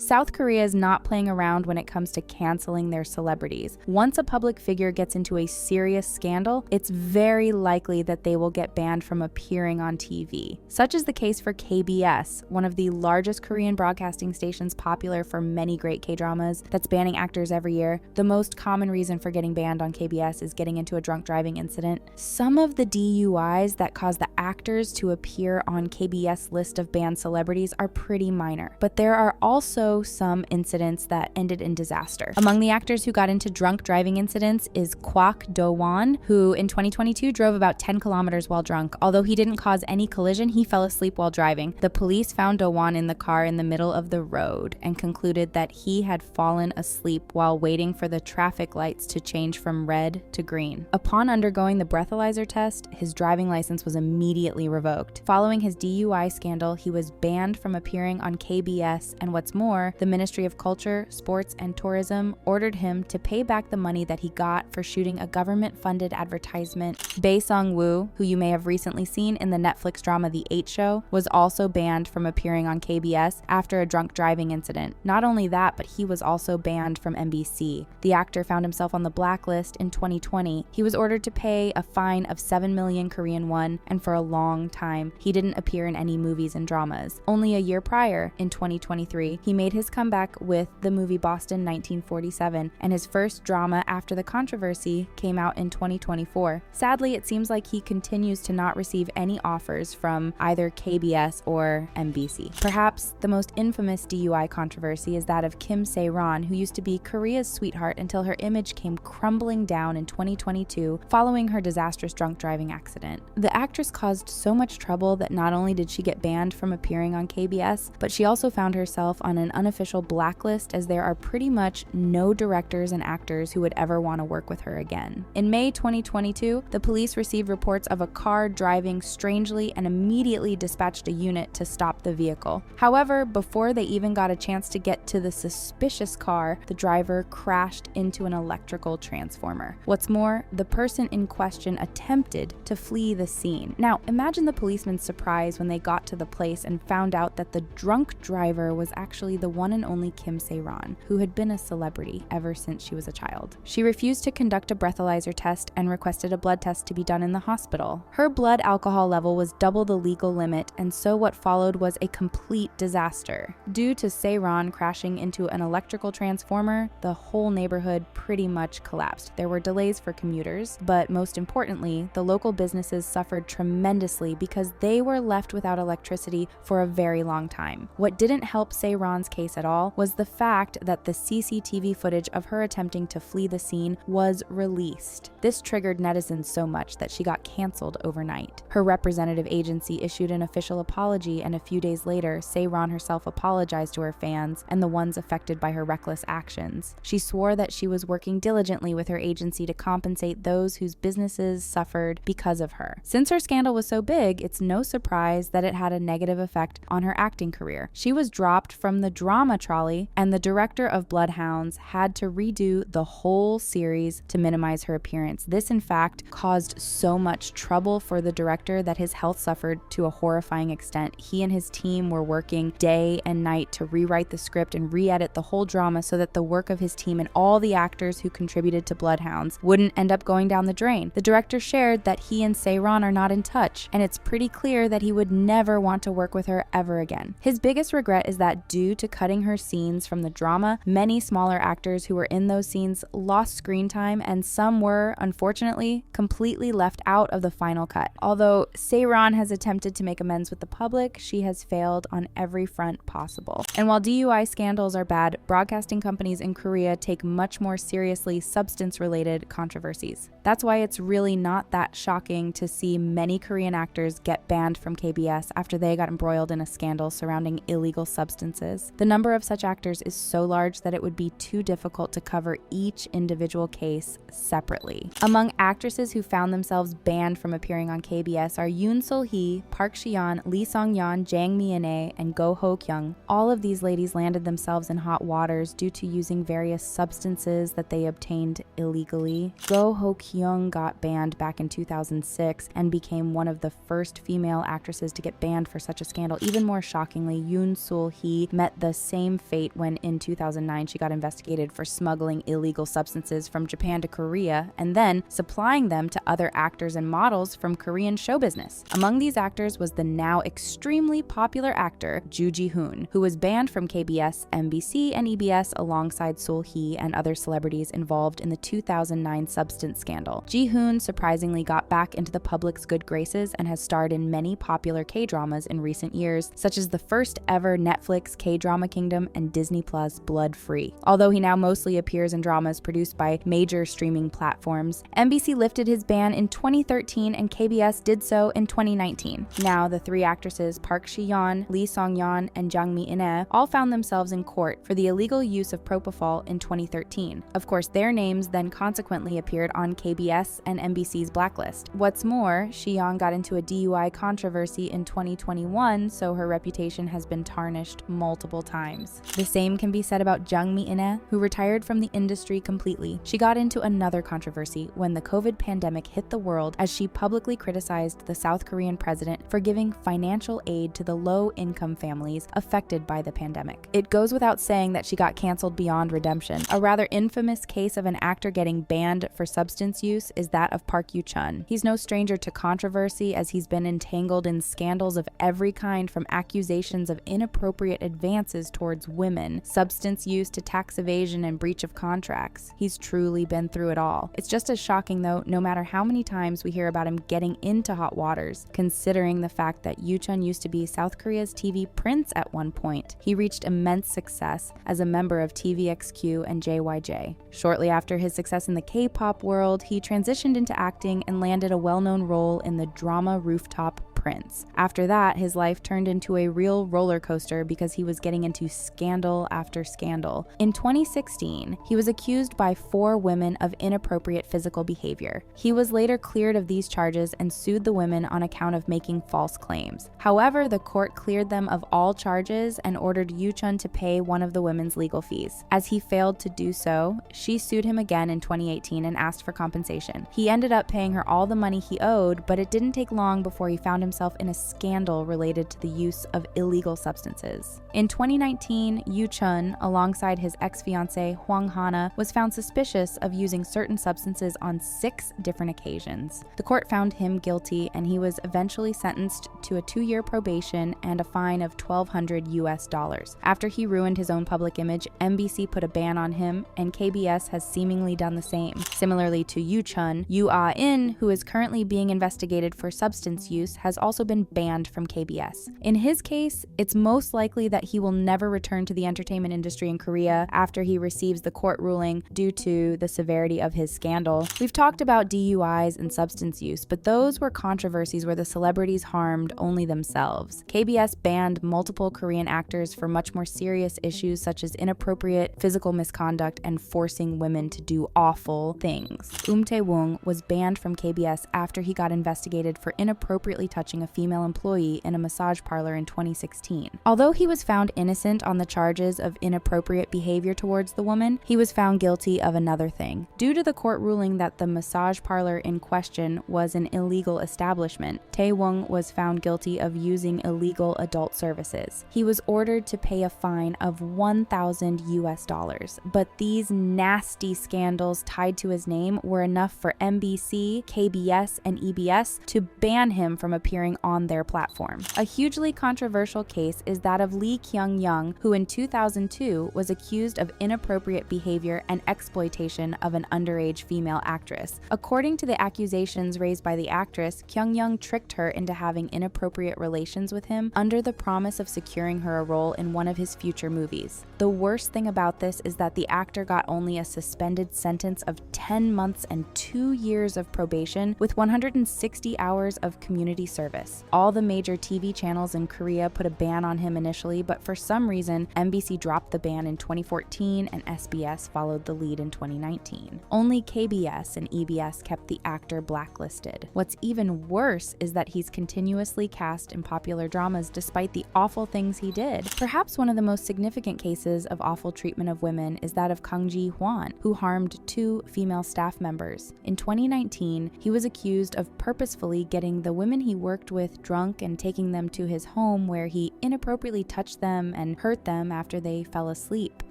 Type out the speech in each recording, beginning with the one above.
South Korea is not playing around when it comes to canceling their celebrities. Once a public figure gets into a serious scandal, it's very likely that they will get banned from appearing on TV. Such is the case for KBS, one of the largest Korean broadcasting stations popular for many great K-dramas that's banning actors every year. The most common reason for getting banned on KBS is getting into a drunk driving incident. Some of the DUIs that cause the actors to appear on KBS list of banned celebrities are pretty minor, but there are also some incidents that ended in disaster. Among the actors who got into drunk driving incidents is Kwak Do-won, who in 2022 drove about 10 kilometers while drunk. Although he didn't cause any collision, he fell asleep while driving. The police found Do-won in the car in the middle of the road and concluded that he had fallen asleep while waiting for the traffic lights to change from red to green. Upon undergoing the breathalyzer test, his driving license was immediately revoked. Following his DUI scandal, he was banned from appearing on KBS, and what's more, the Ministry of Culture, Sports, and Tourism ordered him to pay back the money that he got for shooting a government-funded advertisement. Bae Sung-woo, who you may have recently seen in the Netflix drama The 8 Show, was also banned from appearing on KBS after a drunk driving incident. Not only that, but he was also banned from NBC. The actor found himself on the blacklist in 2020. He was ordered to pay a fine of 7 million Korean won, and for a long time, he didn't appear in any movies and dramas. Only a year prior, in 2023, he made his comeback with the movie Boston 1947, and his first drama after the controversy came out in 2024. Sadly, it seems like he continues to not receive any offers from either KBS or MBC. Perhaps the most infamous DUI controversy is that of Kim Se-ron, who used to be Korea's sweetheart until her image came crumbling down in 2022 following her disastrous drunk driving accident. The actress caused so much trouble that not only did she get banned from appearing on KBS, but she also found herself on an unofficial blacklist, as there are pretty much no directors and actors who would ever want to work with her again. In May 2022, the police received reports of a car driving strangely and immediately dispatched a unit to stop the vehicle. However, before they even got a chance to get to the suspicious car, the driver crashed into an electrical transformer. What's more, the person in question attempted to flee the scene. Now, imagine the policeman's surprise when they got to the place and found out that the drunk driver was actually the one and only Kim Se-ron, who had been a celebrity ever since she was a child. She refused to conduct a breathalyzer test and requested a blood test to be done in the hospital. Her blood alcohol level was double the legal limit, and so what followed was a complete disaster. Due to Se-ron crashing into an electrical transformer, the whole neighborhood pretty much collapsed. There were delays for commuters, but most importantly, the local businesses suffered tremendously because they were left without electricity for a very long time. What didn't help Se-ron's case at all was the fact that the CCTV footage of her attempting to flee the scene was released. This triggered netizens so much that she got canceled overnight. Her representative agency issued an official apology, and a few days later, Se-ron herself apologized to her fans and the ones affected by her reckless actions. She swore that she was working diligently with her agency to compensate those whose businesses suffered because of her. Since her scandal was so big, it's no surprise that it had a negative effect on her acting career. She was dropped from the drama trolley, and the director of Bloodhounds had to redo the whole series to minimize her appearance. This, in fact, caused so much trouble for the director that his health suffered to a horrifying extent. He and his team were working day and night to rewrite the script and re-edit the whole drama so that the work of his team and all the actors who contributed to Bloodhounds wouldn't end up going down the drain. The director shared that he and Se-ron are not in touch, and it's pretty clear that he would never want to work with her ever again. His biggest regret is that due to cutting her scenes from the drama, many smaller actors who were in those scenes lost screen time, and some were, unfortunately, completely left out of the final cut. Although Se-ron has attempted to make amends with the public, she has failed on every front possible. And while DUI scandals are bad, broadcasting companies in Korea take much more seriously substance-related controversies. That's why it's really not that shocking to see many Korean actors get banned from KBS after they got embroiled in a scandal surrounding illegal substances. The number of such actors is so large that it would be too difficult to cover each individual case separately. Among actresses who found themselves banned from appearing on KBS are Yoon Sul-hee, Park Shi-yeon, Lee Sung-yeon, Jang Mi-in-ae, and Go Ho-kyung. All of these ladies landed themselves in hot waters due to using various substances that they obtained illegally. Go Ho-kyung got banned back in 2006 and became one of the first female actresses to get banned for such a scandal. Even more shockingly, Yoon Sul-hee met the same fate when in 2009 she got investigated for smuggling illegal substances from Japan to Korea and then supplying them to other actors and models from Korean show business. Among these actors was the now extremely popular actor Joo Ji-hoon, who was banned from KBS, NBC, and EBS alongside Sul-hee and other celebrities involved in the 2009 substance scandal. Ji-hoon surprisingly got back into the public's good graces and has starred in many popular K-dramas in recent years, such as the first ever Netflix K-drama Kingdom and Disney Plus Blood Free. Although he now mostly appears in dramas produced by major streaming platforms, NBC lifted his ban in 2013 and KBS did so in 2019. Now, the three actresses Park Shi-yeon, Lee Song-yeon, and Jang Mi-in all found themselves in court for the illegal use of propofol in 2013. Of course, their names then consequently appeared on KBS and NBC's blacklist. What's more, Shi-yeon got into a DUI controversy in 2021, so her reputation has been tarnished multiple times. The same can be said about Jang Mi-in, who retired from the industry completely. She got into another controversy when the COVID pandemic hit the world as she publicly criticized the South Korean president for giving financial aid to the low-income families affected by the pandemic. It goes without saying that she got canceled beyond redemption. A rather infamous case of an actor getting banned for substance use is that of Park Yoo-chun. He's no stranger to controversy as he's been entangled in scandals of every kind, from accusations of inappropriate advances towards women, substance use to tax evasion and breach of contracts. He's truly been through it all. It's just as shocking though, no matter how many times we hear about him getting into hot waters, considering the fact that Yoo-chun used to be South Korea's TV prince at one point. He reached immense success as a member of TVXQ and JYJ. Shortly after his success in the K-pop world, he transitioned into acting and landed a well-known role in the drama Rooftop Prince. After that, his life turned into a real roller coaster because he was getting into scandal after scandal. In 2016, he was accused by 4 women of inappropriate physical behavior. He was later cleared of these charges and sued the women on account of making false claims. However, the court cleared them of all charges and ordered Yoo-chun to pay one of the women's legal fees. As he failed to do so, she sued him again in 2018 and asked for compensation. He ended up paying her all the money he owed, but it didn't take long before he found himself in a scandal related to the use of illegal substances. In 2019, Yoo-chun, alongside his ex-fiancée Hwang Hana, was found suspicious of using certain substances on 6 different occasions. The court found him guilty and he was eventually sentenced to a 2-year probation and a fine of $1,200 After he ruined his own public image, NBC put a ban on him and KBS has seemingly done the same. Similarly to Yoo-chun, Yoo Ah-in, who is currently being investigated for substance use, has also been banned from KBS. In his case, it's most likely that he will never return to the entertainment industry in Korea after he receives the court ruling due to the severity of his scandal. We've talked about DUIs and substance use, but those were controversies where the celebrities harmed only themselves. KBS banned multiple Korean actors for much more serious issues such as inappropriate physical misconduct and forcing women to do awful things. Tae-woong was banned from KBS after he got investigated for inappropriately touching a female employee in a massage parlor in 2016. Although he was found innocent on the charges of inappropriate behavior towards the woman, he was found guilty of another thing. Due to the court ruling that the massage parlor in question was an illegal establishment, Tae-woong was found guilty of using illegal adult services. He was ordered to pay a fine of $1,000, but these nasty scandals tied to his name were enough for NBC, KBS, and EBS to ban him from appearing on their platform. A hugely controversial case is that of Lee Kyung-young, who in 2002 was accused of inappropriate behavior and exploitation of an underage female actress. According to the accusations raised by the actress, Kyung-young tricked her into having inappropriate relations with him under the promise of securing her a role in one of his future movies. The worst thing about this is that the actor got only a suspended sentence of 10 months and 2 years of probation with 160 hours of community service. All the major TV channels in Korea put a ban on him initially, but for some reason, NBC dropped the ban in 2014 and SBS followed the lead in 2019. Only KBS and EBS kept the actor blacklisted. What's even worse is that he's continuously cast in popular dramas despite the awful things he did. Perhaps one of the most significant cases of awful treatment of women is that of Kang Ji-hwan, who harmed 2 female staff members. In 2019, he was accused of purposefully successfully getting the women he worked with drunk and taking them to his home where he inappropriately touched them and hurt them after they fell asleep.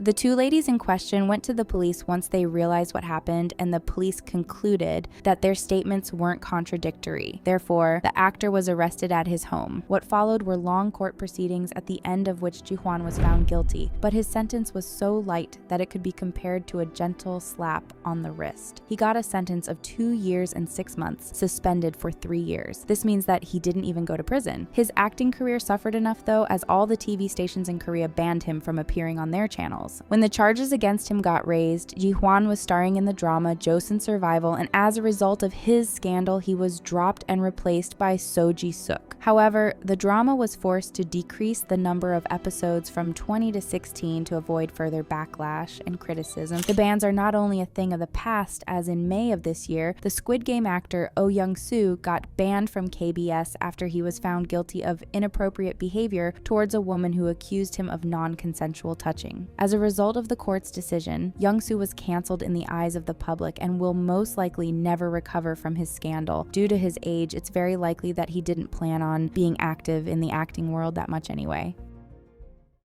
The two ladies in question went to the police once they realized what happened, and the police concluded that their statements weren't contradictory. Therefore, the actor was arrested at his home. What followed were long court proceedings, at the end of which Ji-hwan was found guilty, but his sentence was so light that it could be compared to a gentle slap on the wrist. He got a sentence of 2 years and 6 months, suspended for 3 years. This means that he didn't even go to prison. His acting career suffered enough though, as all the TV stations in Korea banned him from appearing on their channels. When the charges against him got raised, Ji-hwan was starring in the drama Joseon Survival, and as a result of his scandal, he was dropped and replaced by So Ji-suk. However, the drama was forced to decrease the number of episodes from 20 to 16 to avoid further backlash and criticism. The bans are not only a thing of the past, as in May of this year, the Squid Game actor Oh Young-soo got banned from KBS after he was found guilty of inappropriate behavior towards a woman who accused him of non-consensual touching. As a result of the court's decision, Young-soo was canceled in the eyes of the public and will most likely never recover from his scandal. Due to his age, it's very likely that he didn't plan on being active in the acting world that much anyway.